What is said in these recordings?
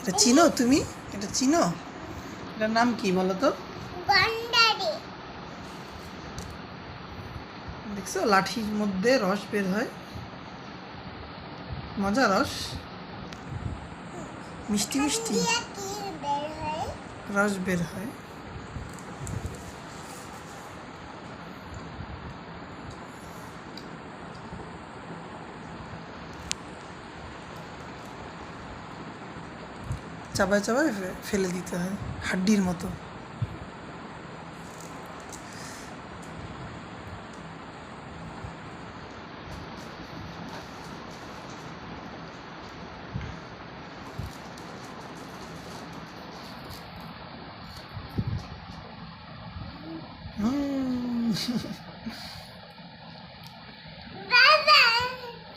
এটা চিনো তুমি? এটা চিনো? এটার নাম কি বলো তো? দেখছো লাঠির মধ্যে রস বের হয়, মজা রস, মিষ্টি মিষ্টি রস বের হয়। চাবায় চাবায় ফেলে দিতে হয় হাড্ডির মতো।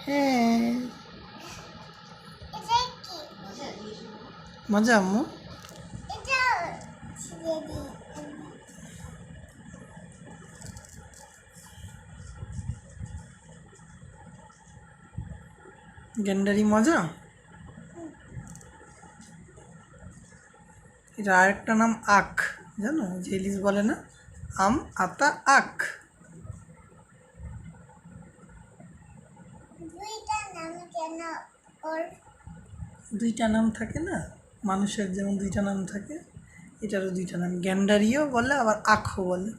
হ্যাঁ মজা আম্মু। গ্যান্ডারি মজা। এটা আরেকটা নাম আখ, জানো? যে ইলিশ বলে না আম আতা আখ। দুইটা নাম থাকে না, মানুষের যেমন দুইটা নাম থাকে, এটারও দুইটা নাম, গ্যান্ডারিও বলে আবার আখও বলে।